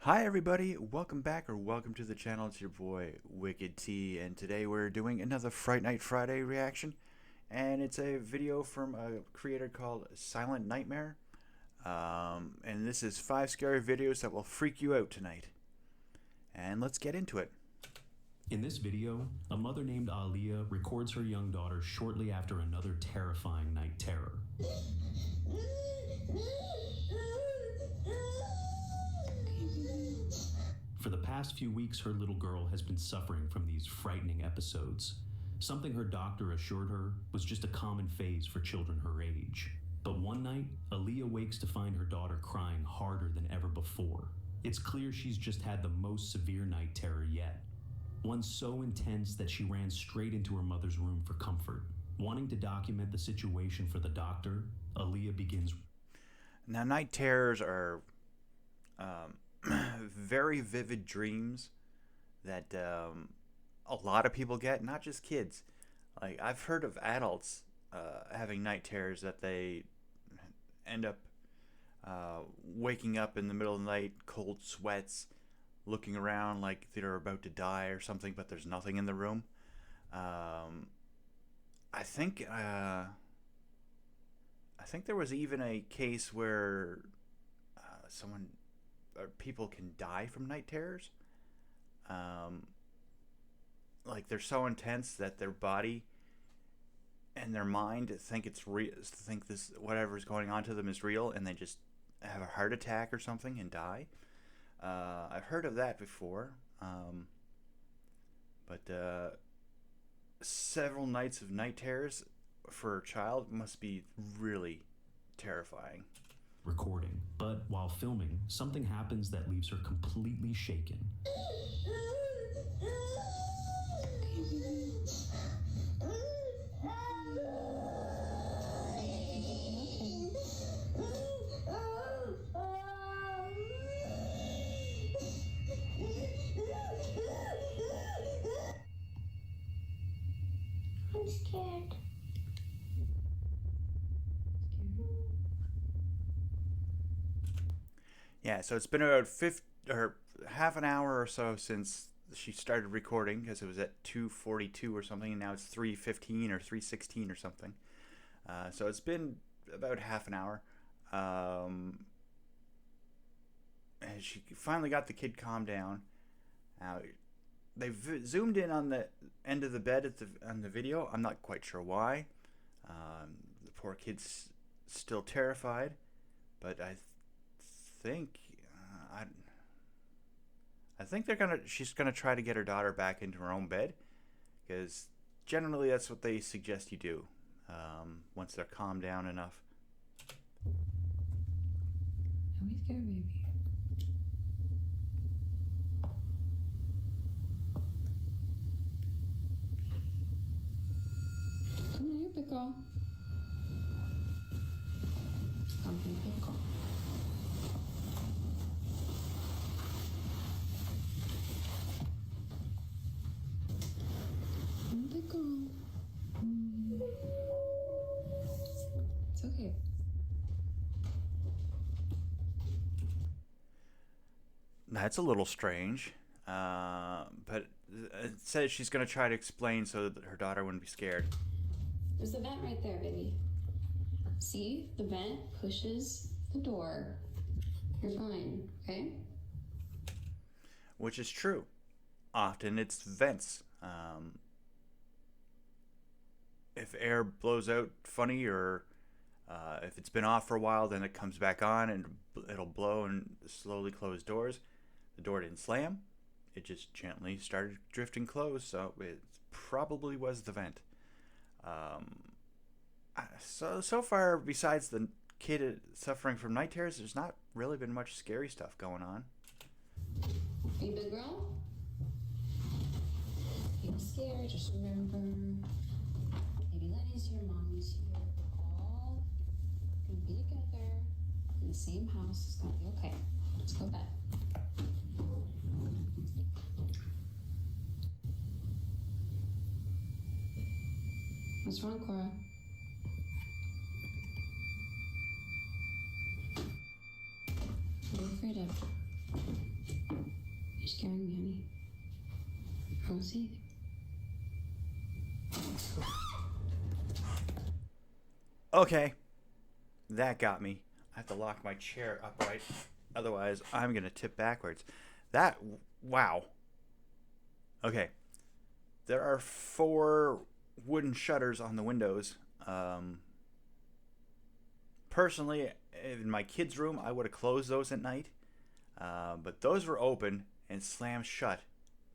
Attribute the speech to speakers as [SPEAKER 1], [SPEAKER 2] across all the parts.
[SPEAKER 1] Hi everybody, welcome back or welcome to the channel. It's your boy Reactee, and today we're doing another Fright Night Friday reaction, and it's a video from a creator called Silent Nightmare, and this is 5 scary videos that will freak you out tonight. And let's get into it.
[SPEAKER 2] In this video, a mother named Aaliyah records her young daughter shortly after another terrifying night terror. For the past few weeks, her little girl has been suffering from these frightening episodes. Something her doctor assured her was just a common phase for children her age. But one night, Aaliyah wakes to find her daughter crying harder than ever before. It's clear she's just had the most severe night terror yet. One so intense that she ran straight into her mother's room for comfort. Wanting to document the situation for the doctor, Aaliyah begins.
[SPEAKER 1] Now, night terrors are very vivid dreams that a lot of people get, not just kids. Like, I've heard of adults having night terrors that they end up waking up in the middle of the night, cold sweats, looking around like they're about to die or something, but there's nothing in the room. I think there was even a case where someone or people can die from night terrors. Like, they're so intense that their body and their mind think it's real, think this whatever's going on to them is real, and they just have a heart attack or something and die. I've heard of that before, but several nights of night terrors for a child must be really terrifying.
[SPEAKER 2] Recording, but while filming, something happens that leaves her completely shaken.
[SPEAKER 3] I'm scared.
[SPEAKER 1] Yeah, so it's been about half an hour or so since she started recording, because it was at 2:42 or something, and now it's 3:15 or 3:16 or something. So it's been about half an hour. And she finally got the kid calmed down. Now, they've zoomed in on the end of the bed on the video. I'm not quite sure why. The poor kid's still terrified, but I think she's gonna try to get her daughter back into her own bed, because generally that's what they suggest you do once they're calmed down enough.
[SPEAKER 3] Don't be scared, baby. Come here, big girl. Come here, big girl. Big girl. It's okay.
[SPEAKER 1] That's a little strange, but it says she's going to try to explain so that her daughter wouldn't be scared.
[SPEAKER 3] There's the vent right there, baby. See? The vent pushes the door. You're fine, okay?
[SPEAKER 1] Which is true. Often it's vents. If air blows out funny, or if it's been off for a while, then it comes back on and it'll blow and slowly close doors. The door didn't slam. It just gently started drifting closed, so it probably was the vent. So far, besides the kid suffering from night terrors, there's not really been much scary stuff going on.
[SPEAKER 3] Hey, big girl. Don't be scared. Just remember, baby Lenny's here, mommy's here. We're all gonna be together in the same house. It's gonna be okay. Let's go to bed. What's wrong, Cora? What are you afraid of? You're scaring me, honey. I don't see anything.
[SPEAKER 1] Okay, that got me. I have to lock my chair upright, otherwise I'm gonna tip backwards. Wow. Okay, there are 4 wooden shutters on the windows. Personally, in my kids' room, I would have closed those at night, but those were open and slammed shut.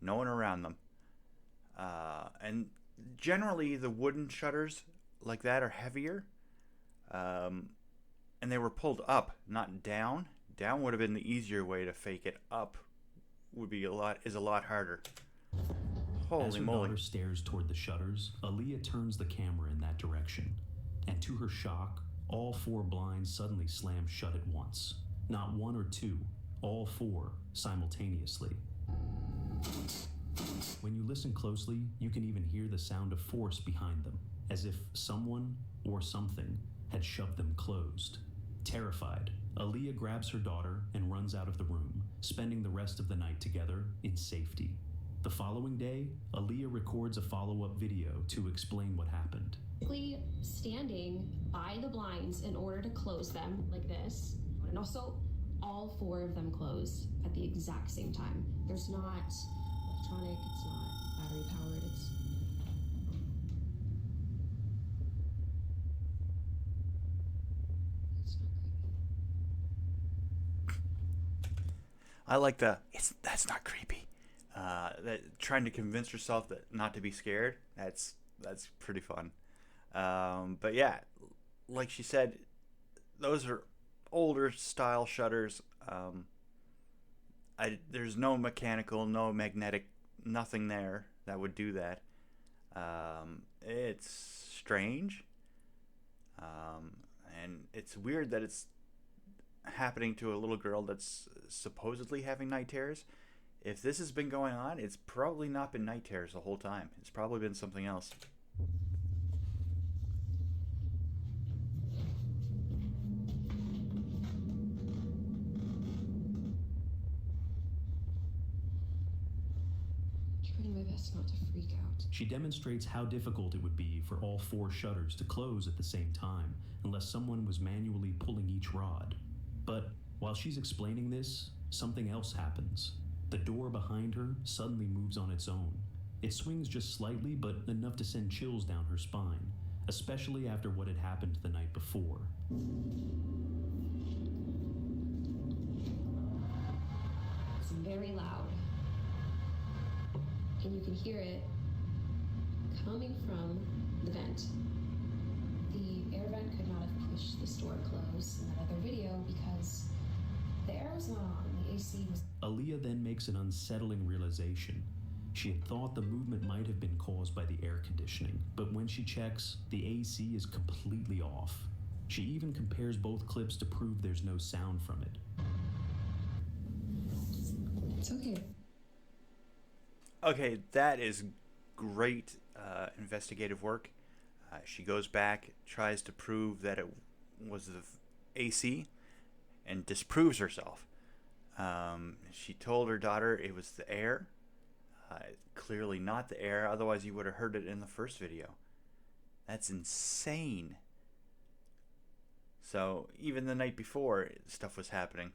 [SPEAKER 1] No one around them. And generally, the wooden shutters like that are heavier, and they were pulled up, not down. Down would have been the easier way to fake it. Up is a lot harder. Holy
[SPEAKER 2] As her
[SPEAKER 1] moly!
[SPEAKER 2] daughter stares toward the shutters, Aaliyah turns the camera in that direction, and to her shock, all 4 blinds suddenly slam shut at once. Not 1 or 2, all 4 simultaneously. When you listen closely, you can even hear the sound of force behind them, as if someone or something had shoved them closed. Terrified, Aaliyah grabs her daughter and runs out of the room, spending the rest of the night together in safety. The following day, Aaliyah records a follow-up video to explain what happened.
[SPEAKER 3] Standing by the blinds in order to close them like this, and also all 4 of them closed at the exact same time. There's not electronic, it's not battery powered, it's
[SPEAKER 1] I like that's not creepy. That trying to convince yourself that not to be scared. That's pretty fun. But yeah, like she said, those are older style shutters. There's no mechanical, no magnetic, nothing there that would do that. It's strange, and it's weird that it's happening to a little girl that's supposedly having night terrors. If this has been going on, it's probably not been night terrors the whole time. It's probably been something else.
[SPEAKER 3] trying my best not to freak out.
[SPEAKER 2] She demonstrates how difficult it would be for all 4 shutters to close at the same time, unless someone was manually pulling each rod. But while she's explaining this, something else happens. The door behind her suddenly moves on its own. It swings just slightly, but enough to send chills down her spine, especially after what had happened the night before.
[SPEAKER 3] It's very loud. And you can hear it coming from the vent. The air vent could not have pushed this door closed in that other video because the air was not on. The AC was.
[SPEAKER 2] Aaliyah then makes an unsettling realization. She had thought the movement might have been caused by the air conditioning, but when she checks, the AC is completely off. She even compares both clips to prove there's no sound from it.
[SPEAKER 3] It's okay.
[SPEAKER 1] Okay, that is great investigative work. She goes back, tries to prove that it was the AC, and disproves herself. She told her daughter it was the air. Clearly not the air, otherwise you would have heard it in the first video. That's insane. So even the night before, stuff was happening.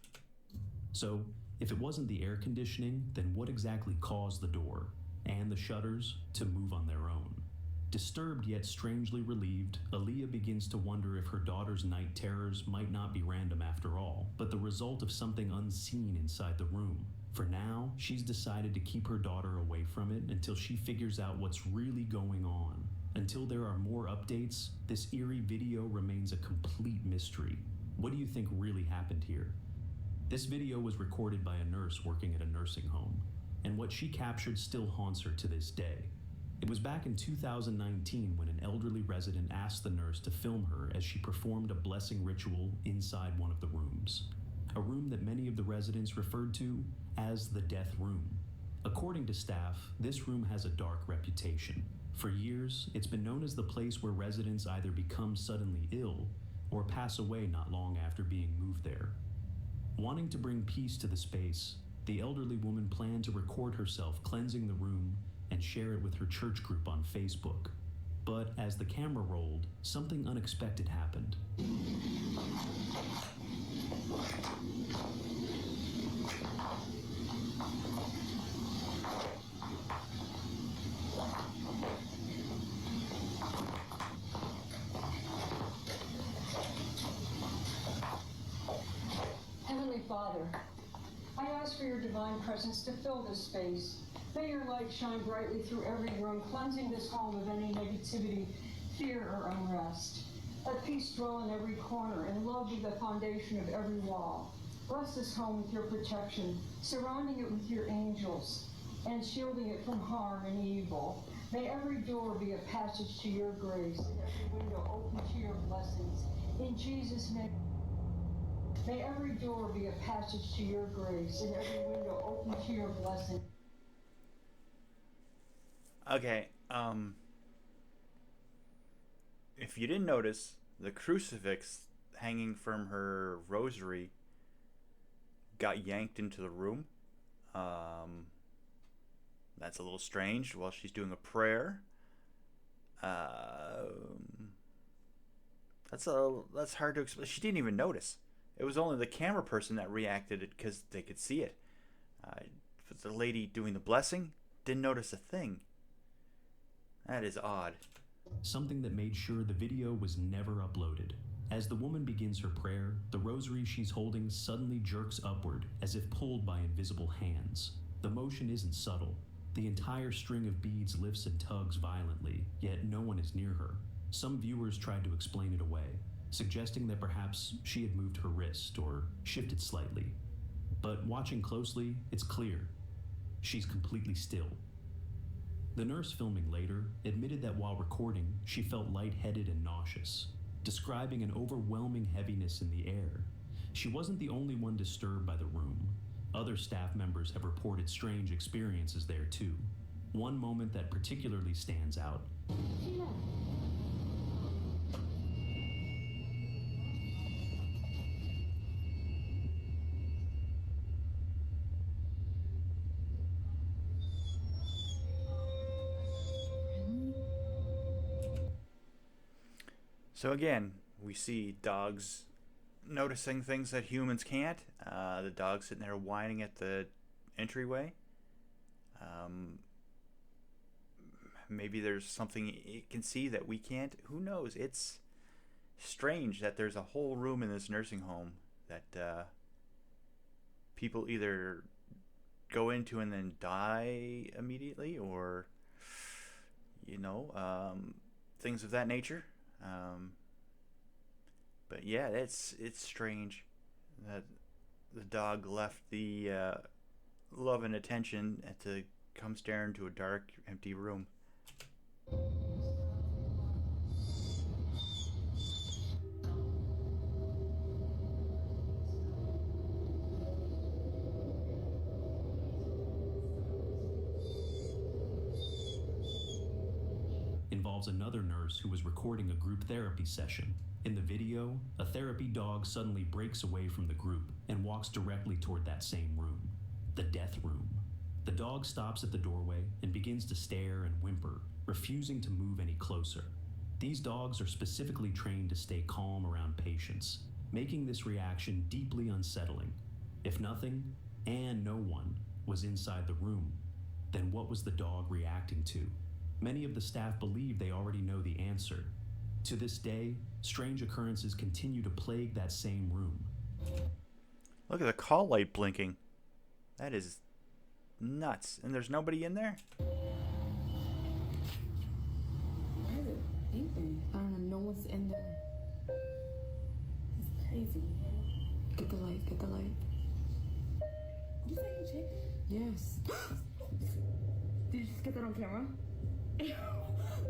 [SPEAKER 2] So, if it wasn't the air conditioning, then what exactly caused the door and the shutters to move on their own? Disturbed yet strangely relieved, Aaliyah begins to wonder if her daughter's night terrors might not be random after all, but the result of something unseen inside the room. For now, she's decided to keep her daughter away from it until she figures out what's really going on. Until there are more updates, this eerie video remains a complete mystery. What do you think really happened here? This video was recorded by a nurse working at a nursing home, and what she captured still haunts her to this day. It was back in 2019 when an elderly resident asked the nurse to film her as she performed a blessing ritual inside one of the rooms. A room that many of the residents referred to as the death room. According to staff, this room has a dark reputation. For years, it's been known as the place where residents either become suddenly ill or pass away not long after being moved there. Wanting to bring peace to the space, The elderly woman planned to record herself cleansing the room and share it with her church group on Facebook. But as the camera rolled, something unexpected happened.
[SPEAKER 4] Heavenly Father, I ask for your divine presence to fill this space. May your light shine brightly through every room, cleansing this home of any negativity, fear, or unrest. Let peace dwell in every corner and love be the foundation of every wall. Bless this home with your protection, surrounding it with your angels, and shielding it from harm and evil. May every door be a passage to your grace, and every window open to your blessings. In Jesus' name. May every door be a passage to your grace, and every window open to your blessing.
[SPEAKER 1] Okay, if you didn't notice, the crucifix hanging from her rosary got yanked into the room. That's a little strange while she's doing a prayer. That's hard to explain. She didn't even notice. It was only the camera person that reacted it because they could see it. The lady doing the blessing didn't notice a thing. That is odd.
[SPEAKER 2] Something that made sure the video was never uploaded. As the woman begins her prayer, the rosary she's holding suddenly jerks upward as if pulled by invisible hands. The motion isn't subtle. The entire string of beads lifts and tugs violently, yet no one is near her. Some viewers tried to explain it away, suggesting that perhaps she had moved her wrist or shifted slightly. But watching closely, it's clear. She's completely still. The nurse filming later admitted that while recording, she felt lightheaded and nauseous, describing an overwhelming heaviness in the air. She wasn't the only one disturbed by the room. Other staff members have reported strange experiences there too. One moment that particularly stands out.
[SPEAKER 1] So again, we see dogs noticing things that humans can't. The dog sitting there whining at the entryway. Maybe there's something it can see that we can't. Who knows? It's strange that there's a whole room in this nursing home that people either go into and then die immediately, or things of that nature. But yeah, it's strange that the dog left the love and attention to come stare into a dark, empty room.
[SPEAKER 2] Involves another nurse who was recording a group therapy session. In the video, a therapy dog suddenly breaks away from the group and walks directly toward that same room, the death room. The dog stops at the doorway and begins to stare and whimper, refusing to move any closer. These dogs are specifically trained to stay calm around patients, making this reaction deeply unsettling. If nothing, and no one, was inside the room, then what was the dog reacting to? Many of the staff believe they already know the answer. To this day, strange occurrences continue to plague that same room.
[SPEAKER 1] Look at the call light blinking. That is nuts. And there's nobody in there?
[SPEAKER 5] Why is it beeping? I don't know. No one's in there. It's crazy. Get the light. Get the light. You say you checked it? Yes. Did you just get that on camera?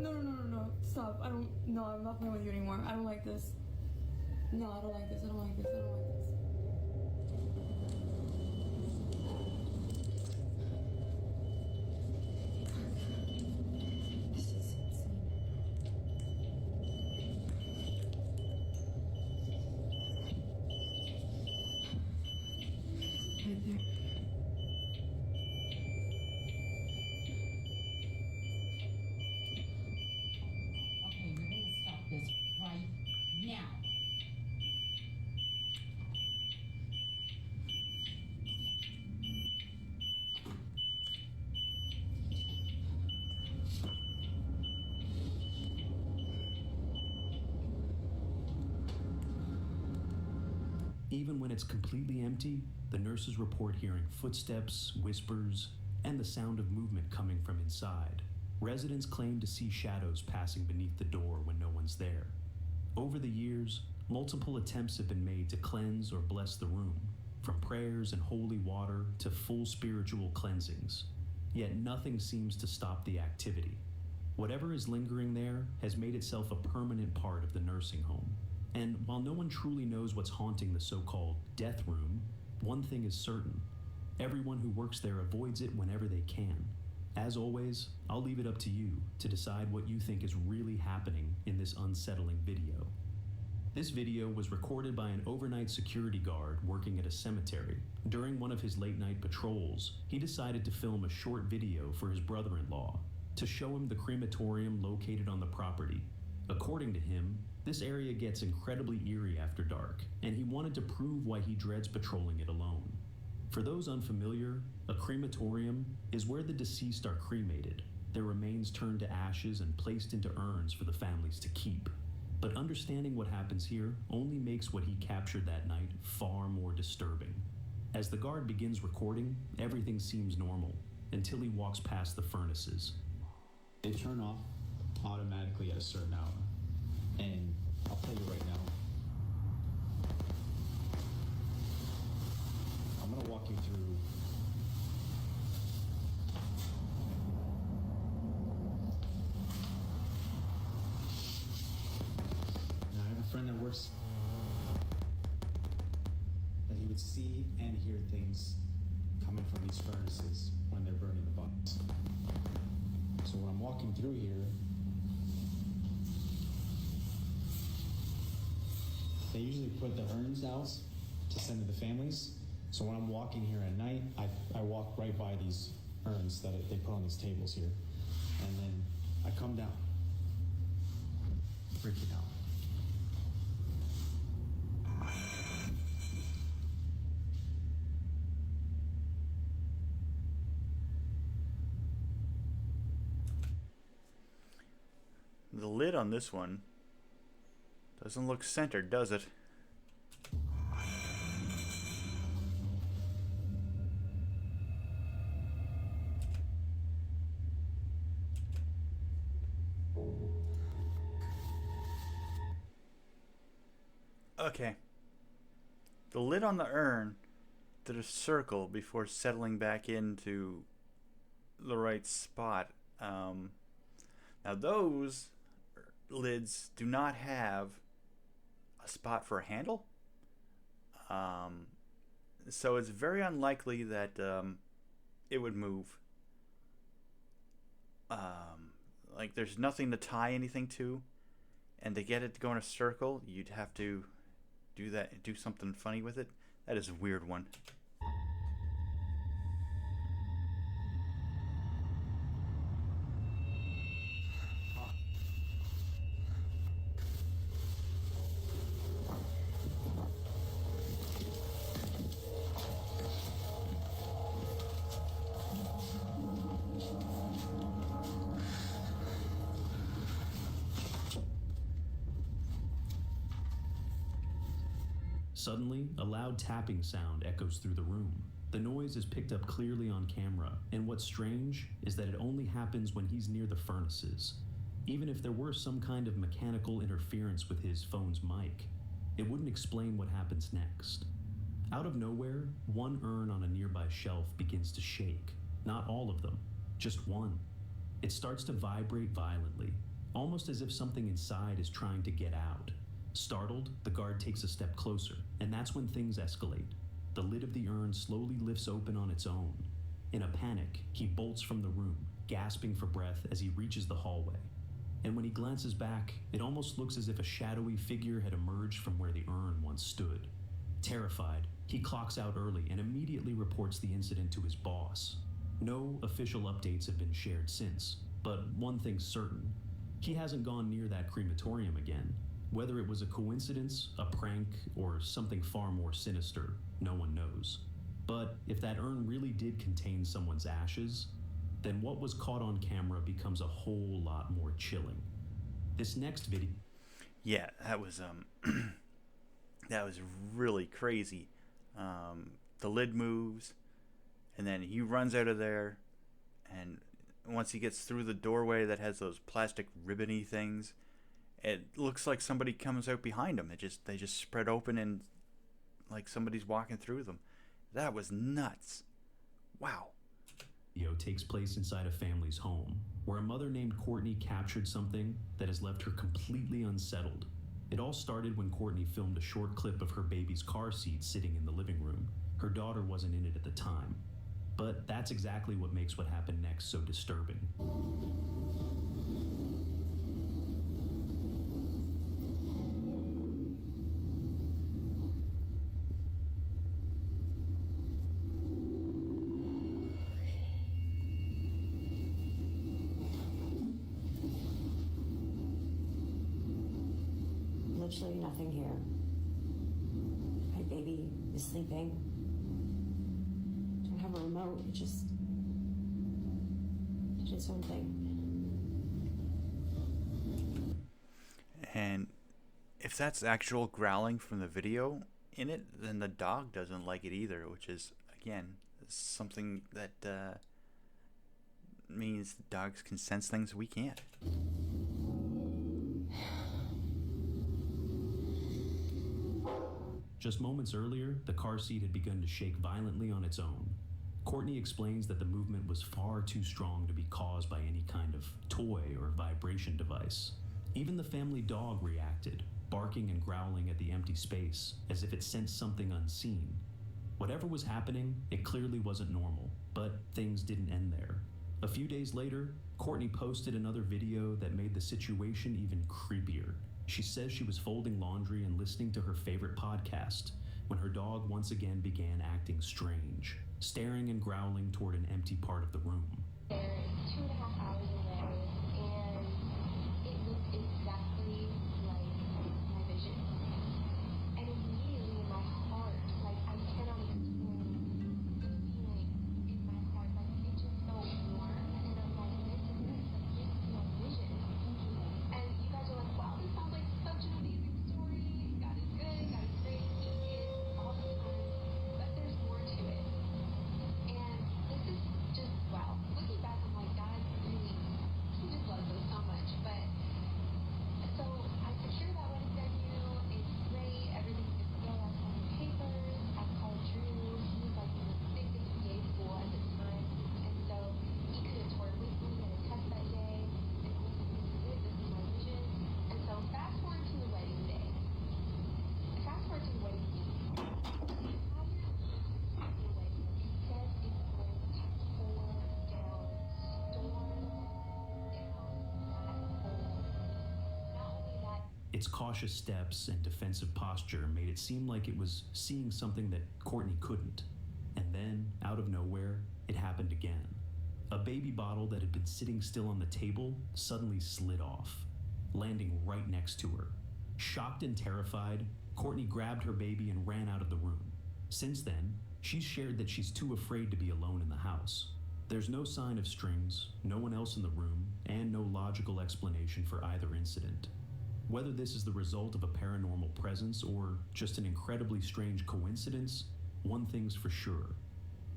[SPEAKER 5] No. Stop. I'm not playing with you anymore. I don't like this. No, I don't like this. I don't like this. This is insane. Right there.
[SPEAKER 2] Even when it's completely empty, the nurses report hearing footsteps, whispers, and the sound of movement coming from inside. Residents claim to see shadows passing beneath the door when no one's there. Over the years, multiple attempts have been made to cleanse or bless the room, from prayers and holy water to full spiritual cleansings. Yet nothing seems to stop the activity. Whatever is lingering there has made itself a permanent part of the nursing home. And while no one truly knows what's haunting the so-called death room, one thing is certain. Everyone who works there avoids it whenever they can. As always, I'll leave it up to you to decide what you think is really happening in this unsettling video. This video was recorded by an overnight security guard working at a cemetery. During one of his late-night patrols, he decided to film a short video for his brother-in-law to show him the crematorium located on the property. According to him, this area gets incredibly eerie after dark, and he wanted to prove why he dreads patrolling it alone. For those unfamiliar, a crematorium is where the deceased are cremated, their remains turned to ashes and placed into urns for the families to keep. But understanding what happens here only makes what he captured that night far more disturbing. As the guard begins recording, everything seems normal, until he walks past the furnaces.
[SPEAKER 6] They turn off automatically at a certain hour. And I'll tell you right now, I'm gonna walk you through now. I have a friend that works that he would see and hear things coming from these furnaces when they're burning the bodies. So when I'm walking through here, they usually put the urns out to send to the families. So when I'm walking here at night, I walk right by these urns that they put on these tables here. And then I come down, freaking out.
[SPEAKER 1] The lid on this one doesn't look centered, does it? Okay. The lid on the urn did a circle before settling back into the right spot. Now those lids do not have a spot for a handle. So it's very unlikely that it would move. Like there's nothing to tie anything to, and to get it to go in a circle, you'd have to do something funny with it. That is a weird one.
[SPEAKER 2] Suddenly, a loud tapping sound echoes through the room. The noise is picked up clearly on camera, and what's strange is that it only happens when he's near the furnaces. Even if there were some kind of mechanical interference with his phone's mic, it wouldn't explain what happens next. Out of nowhere, one urn on a nearby shelf begins to shake. Not all of them, just one. It starts to vibrate violently, almost as if something inside is trying to get out. Startled, the guard takes a step closer, and that's when things escalate. The lid of the urn slowly lifts open on its own. In a panic, he bolts from the room, gasping for breath as he reaches the hallway. And when he glances back, it almost looks as if a shadowy figure had emerged from where the urn once stood. Terrified, he clocks out early and immediately reports the incident to his boss. No official updates have been shared since, but one thing's certain. He hasn't gone near that crematorium again. Whether it was a coincidence, a prank, or something far more sinister, no one knows. But if that urn really did contain someone's ashes, then what was caught on camera becomes a whole lot more chilling. This next video...
[SPEAKER 1] Yeah, that was That was really crazy. The lid moves, and then he runs out of there, and once he gets through the doorway that has those plastic ribbony things, it looks like somebody comes out behind him. They just spread open and like somebody's walking through them. That was nuts. Wow.
[SPEAKER 2] Video takes place inside a family's home, where a mother named Courtney captured something that has left her completely unsettled. It all started when Courtney filmed a short clip of her baby's car seat sitting in the living room. Her daughter wasn't in it at the time. But that's exactly what makes what happened next so disturbing.
[SPEAKER 5] Literally nothing here. My baby is sleeping. Don't have a remote. It just did its own thing.
[SPEAKER 1] And if that's actual growling from the video in it, then the dog doesn't like it either, which is, again, something that means dogs can sense things we can't.
[SPEAKER 2] Just moments earlier, the car seat had begun to shake violently on its own. Courtney explains that the movement was far too strong to be caused by any kind of toy or vibration device. Even the family dog reacted, barking and growling at the empty space, as if it sensed something unseen. Whatever was happening, it clearly wasn't normal, but things didn't end there. A few days later, Courtney posted another video that made the situation even creepier. She says she was folding laundry and listening to her favorite podcast when her dog once again began acting strange, staring and growling toward an empty part of the room.
[SPEAKER 3] They're 2.5 hours away, and it looked exactly like my vision. And immediately in my heart, like I cannot explain the feeling in my heart, like it just felt warm, and I'm like, this is my vision. And you guys are like, wow, this sounds like such an amazing story. God is good, God is great, He is all the time, but there's more to it. And this is just, wow. Looking back, I'm like, God really, He just loves us so much. But, so I secured that wedding venue. It's great. Everything's good to go. I signed the papers. I called Drew. He was like in the thick of PA school at this time. And so he could have toured with me at a test that day. And I was like, this is it. This is my vision. And so fast forward to the wedding day. Fast forward to the wedding week.
[SPEAKER 2] Its cautious steps and defensive posture made it seem like it was seeing something that Courtney couldn't. And then, out of nowhere, it happened again. A baby bottle that had been sitting still on the table suddenly slid off, landing right next to her. Shocked and terrified, Courtney grabbed her baby and ran out of the room. Since then, she's shared that she's too afraid to be alone in the house. There's no sign of strings, no one else in the room, and no logical explanation for either incident. Whether this is the result of a paranormal presence or just an incredibly strange coincidence, one thing's for sure.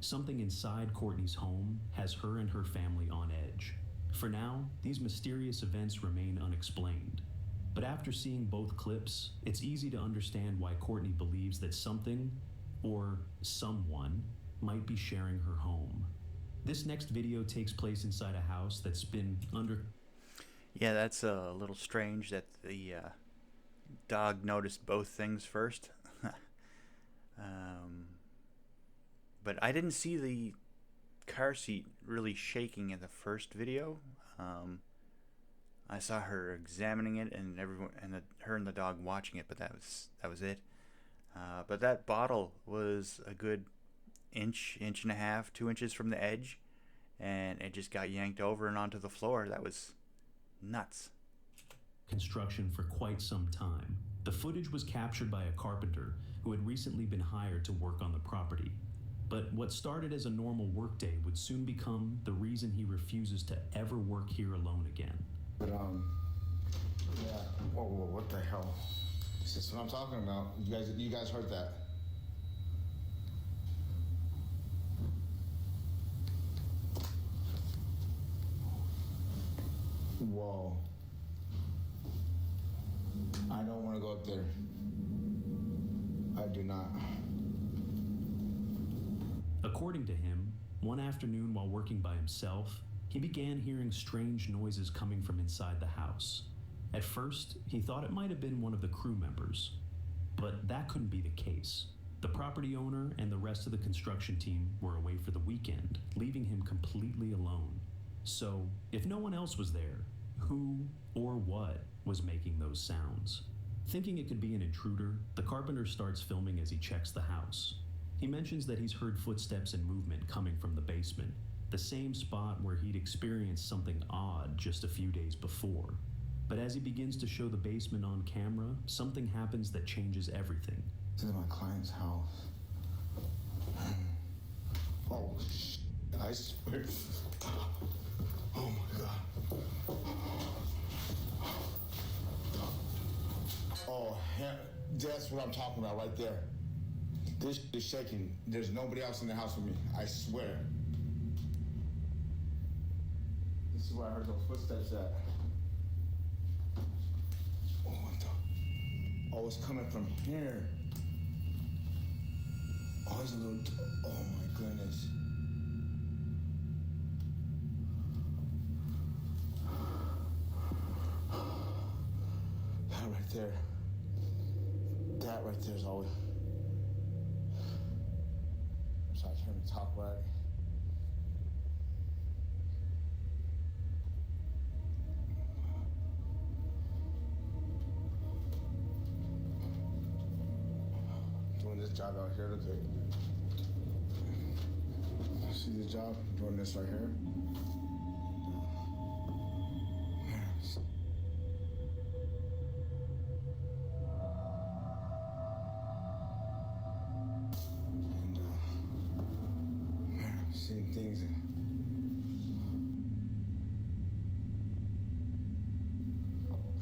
[SPEAKER 2] Something inside Courtney's home has her and her family on edge. For now, these mysterious events remain unexplained. But after seeing both clips, it's easy to understand why Courtney believes that something, or someone, might be sharing her home. This next video takes place inside a house that's been under...
[SPEAKER 1] Yeah, that's a little strange that the dog noticed both things first. But I didn't see the car seat really shaking in the first video. I saw her examining it and everyone and her and the dog watching it, but that was it. But that bottle was a good inch and a half, 2 inches from the edge, and it just got yanked over and onto the floor. That was nuts.
[SPEAKER 2] Construction for quite some time. The footage was captured by a carpenter who had recently been hired to work on the property. But what started as a normal workday would soon become the reason he refuses to ever work here alone again.
[SPEAKER 7] But, yeah, whoa, what the hell? That's what I'm talking about. You guys heard that. Whoa. I don't want to go up there. I do not.
[SPEAKER 2] According to him, one afternoon while working by himself, he began hearing strange noises coming from inside the house. At first, he thought it might have been one of the crew members, but that couldn't be the case. The property owner and the rest of the construction team were away for the weekend, leaving him completely alone. So, if no one else was there, who or what was making those sounds? Thinking it could be an intruder, the carpenter starts filming as he checks the house. He mentions that he's heard footsteps and movement coming from the basement, the same spot where he'd experienced something odd just a few days before. But as he begins to show the basement on camera, something happens that changes everything.
[SPEAKER 7] This is my client's house. Oh, I swear. Oh my God. Oh, that's what I'm talking about right there. This is shaking. There's nobody else in the house with me. I swear. This is where I heard those footsteps at. Oh, what the? Oh, it's coming from here. Oh, there's a little. Oh my goodness. That right there. That right there is always. So I can't even talk right. Doing this job out here, look at. See this job? Doing this right here. Seeing things.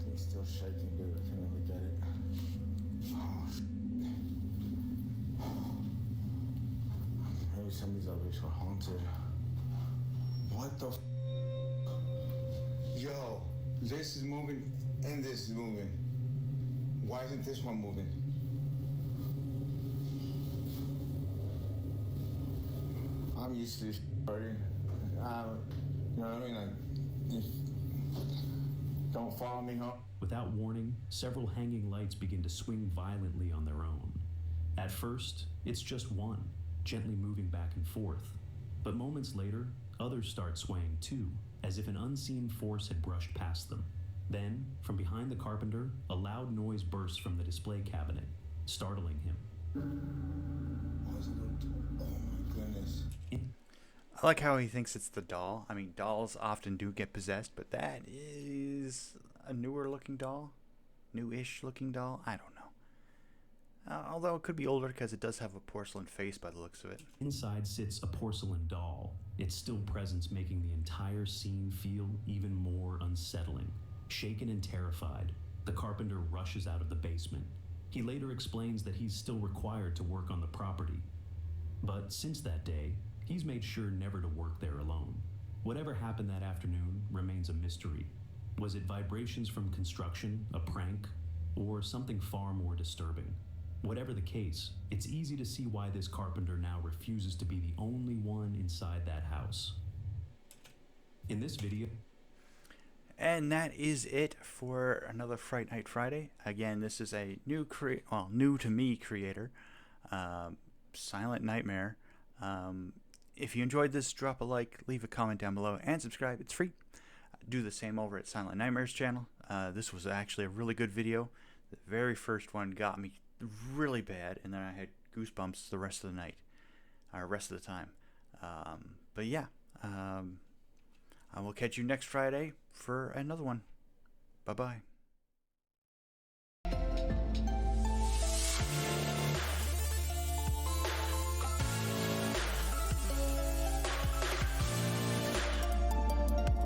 [SPEAKER 7] Things still shaking, dude. I can't even get it. Oh, maybe some of these other were haunted. What the? Yo, this is moving and this is moving. Why isn't this one moving? I'm used to this already. You know what I mean? Like, just don't follow me home.
[SPEAKER 2] Without warning, several hanging lights begin to swing violently on their own. At first, it's just one, gently moving back and forth. But moments later, others start swaying too, as if an unseen force had brushed past them. Then, from behind the carpenter, a loud noise bursts from the display cabinet, startling him.
[SPEAKER 7] Oh my goodness.
[SPEAKER 1] I like how he thinks it's the doll. I mean, dolls often do get possessed, but that is a newer looking doll. Newish looking doll. I don't know. Although it could be older because it does have a porcelain face by the looks of it.
[SPEAKER 2] Inside sits a porcelain doll, its still presence making the entire scene feel even more unsettling. Shaken and terrified, the carpenter rushes out of the basement. He later explains that he's still required to work on the property. But since that day, he's made sure never to work there alone. Whatever happened that afternoon remains a mystery. Was it vibrations from construction, a prank, or something far more disturbing? Whatever the case, it's easy to see why this carpenter now refuses to be the only one inside that house. In this video...
[SPEAKER 1] And that is it for another Fright Night Friday. Again, this is a new to me creator, Silent Nightmare. If you enjoyed this, drop a like, leave a comment down below, and subscribe. It's free. Do the same over at Silent Nightmare's channel. This was actually a really good video. The very first one got me really bad, and then I had goosebumps the rest of the night, or rest of the time. But yeah, I will catch you next Friday for another one. Bye-bye.